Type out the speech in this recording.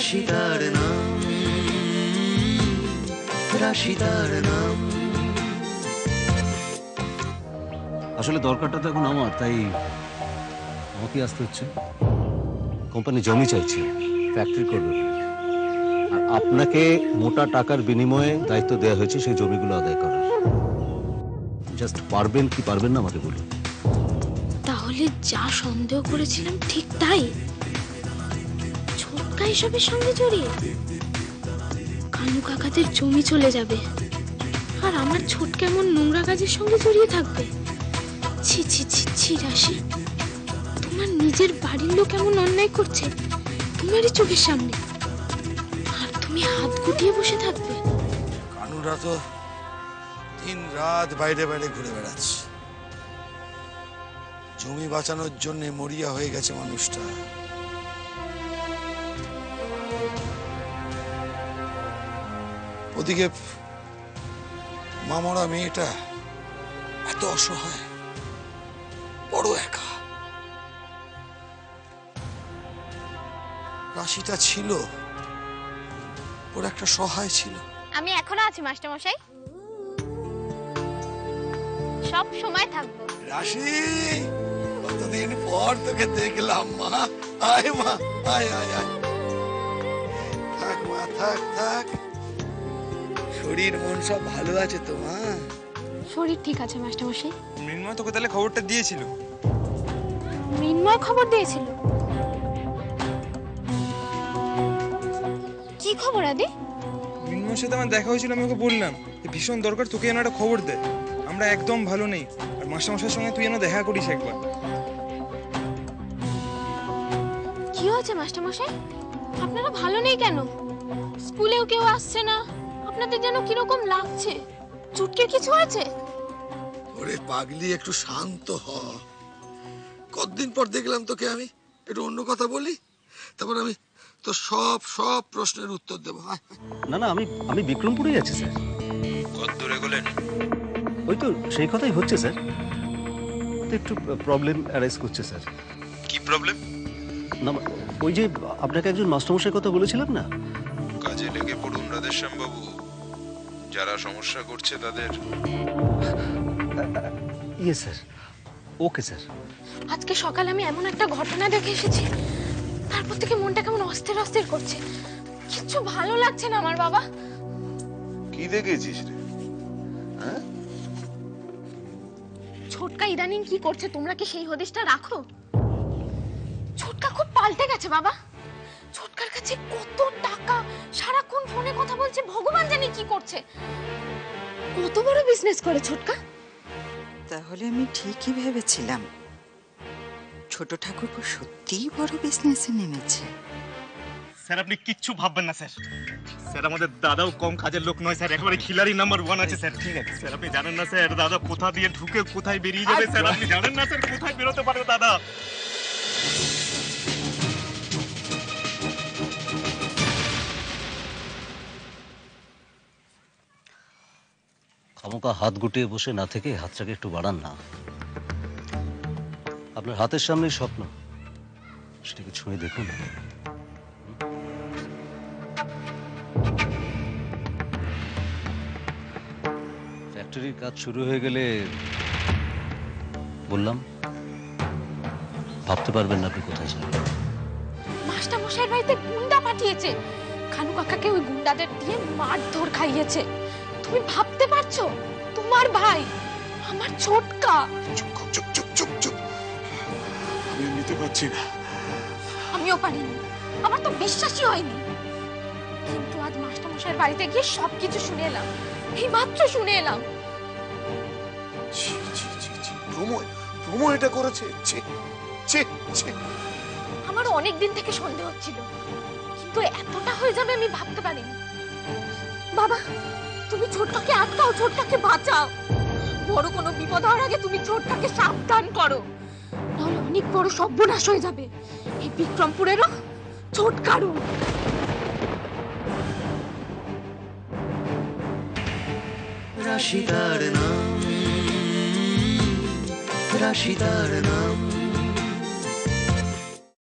রাশিদার নাম, রাশিদার নাম। আসলে দরকারটা তো এখন আমার, তাই আমাকে আসতে হচ্ছে। কোম্পানি জমি চাইছে, ফ্যাক্টরি করবে, আর আপনাকে মোটা টাকার বিনিময়ে দায়িত্ব দেওয়া হয়েছে সেই জমিগুলো আদায় করার। জাস্ট পারবেন কি পারবেন না আমাকে বলুন। তাহলে যা সন্দেহ করেছিলাম ঠিক তাই, ছোটকা এসবের সঙ্গে জড়িয়ে। কানু কাকাদের জমি চলে যাবে, আর আমার ছোটকা এমন নোংরা কাজের সঙ্গে জড়িয়ে থাকবে। ছি ছি ছি ছি রাশি, তোমার নিজের বাড়ির লোক এমন অন্যায় করছে তোমারই চোখের সামনে, আর তুমি হাত গুটিয়ে বসে থাকবে। কানুরা তো দিন রাত বাইরে বাইরে ঘুরে বেড়াচ্ছে, জমি বাঁচানোর জন্য মরিয়া হয়ে গেছে মানুষটা। ওদিকে মামরা মেয়েটা এত অসহায়, বড় একা। রাশিটা ছিল, ওর একটা সহায় ছিল। আমি এখনো আছি মাস্টারমশাই, সব সময় থাকবো। রাশি, কতদিন পর তোকে দেখলাম মা। আয় মা, আয় আয় আয়। থাক মা, থাক থাক। শরীর মন সব ভালো আছে তো মা? শরীর ঠিক আছে মাস্টারমশাই। মৃন্ময় তোকে তাহলে খবরটা দিয়েছিল? মৃন্ময় খবর দিয়েছিল? কি খবর আদি? মৃন্ময়ের সাথে আমার দেখা হয়েছিল, আমি ওকে বললাম ভীষণ দরকার তোকে যেন একটা খবর দেয়, আমরা একদম ভালো নেই, আর মাস্টারমশাইয়ের সঙ্গে তুই যেন দেখা করিস একবার। কি হয়েছে মাস্টারমশাই? আপনারা ভালো নেই কেন? স্কুলেও কেউ আসছে না, আপনাদের যেন কিরকম লাগছে। চুটকির কিছু হয়েছে? ওরে পাগলি, একটু শান্ত হ। কতদিন পর দেখলাম তোকে, আমি একটু অন্য কথা বলি, তারপর আমি তো সব সব প্রশ্নের উত্তর দেবো। না না, আমি বিক্রমপুরেই আছি স্যার। কত দূরে গেলেন? ওই তো সেই কথাই হচ্ছে স্যার, তো একটু প্রবলেম অ্যারাইজ করছে স্যার। কি প্রবলেম? না, ওই যে আপনাকে একজন মাস্টারমশাইয়ের কথা বলেছিলাম না। কাজে লেগে পড়ুন রাধেশ্যাম বাবু, যারা সমস্যা করছে তাদের। ইয়ে স্যার, ওকে স্যার। আজকে সকালে আমি এমন একটা ঘটনা দেখে এসেছি, তারপর থেকে মনটা কেমন অস্থির অস্থির করছে। কিচ্ছু ভালো লাগছে না আমার বাবা। কি দেখেছিস রে? ছোটকা ইদানিং কি করছে তোমরা কি সেই হদিশটা রাখো? ছোটকা খুব পাল্টে গেছে বাবা। ছোটকার কাছে কত টাকা, সারাক্ষণ ফোনে কথা বলছে, ভগবান জানে কি করছে। কত বড় বিজনেস করে ছোটকা। তাহলে আমি ঠিকই ভেবেছিলাম ছোট ঠাকুরপো সত্যিই বড় বিজনেসে নেমেছে। স্যার আপনি কিচ্ছু ভাববেন না স্যার, স্যার আমাদের দাদাও কম কাজের লোক নয় স্যার, একেবারে খিলাড়ি নাম্বার 1 আছে স্যার। ঠিক আছে স্যার, আপনি জানেন না স্যার দাদা কোথা দিয়ে ঢুকে কোথায় বেরিয়ে যাবে স্যার, আপনি জানেন না স্যার কোথায় বেরোতে পারে দাদা। খামোকা হাত গুটিয়ে বসে না থেকে হাতটাকে একটু বাড়ান না। আপনার হাতের সামনেই স্বপ্ন, সেটাকে ছুঁয়ে দেখুন। ফ্যাক্টরির কাজ শুরু হয়ে গেলে বললাম ভাবতে পারবেন না আপনি কোথায় যাবেন। মাস্টার মশাইয়ের বাড়িতে গুন্ডা পাঠিয়েছে, খানু কাকাকে ওই গুন্ডাদের দিয়ে মারধর খাইয়েছে। তুমি ভাবতে পারছো? তোমার ভাই, আমার ছোটকা। চুপ চুপ চুপ চুপ চুপ, আমি নিতে পারছি না। আমিও পারিনি, আমার তো বিশ্বাসই হয়নি। কিন্তু আজ মাস্টার মশাইয়ের বাড়িতে গিয়ে সবকিছু শুনে এলাম, এই মাত্র শুনে এলাম। প্রমো এটা করেছে? আমার অনেক দিন থেকে সন্দেহ হচ্ছিল, কিন্তু এতটা হয়ে যাবে আমি ভাবতে পারিনি। বাবা, তুমি ছোটটাকে আটকাও, ছোটটাকে বাঁচাও। বড় কোনো বিপদ হওয়ার আগে তুমি ছোটটাকে সাবধান করো, নাহলে অনেক বড় সর্বনাশ হয়ে যাবে এই বিক্রমপুরেরও, ছোটকারও। রাশিদার নাম, রাশিদার নাম।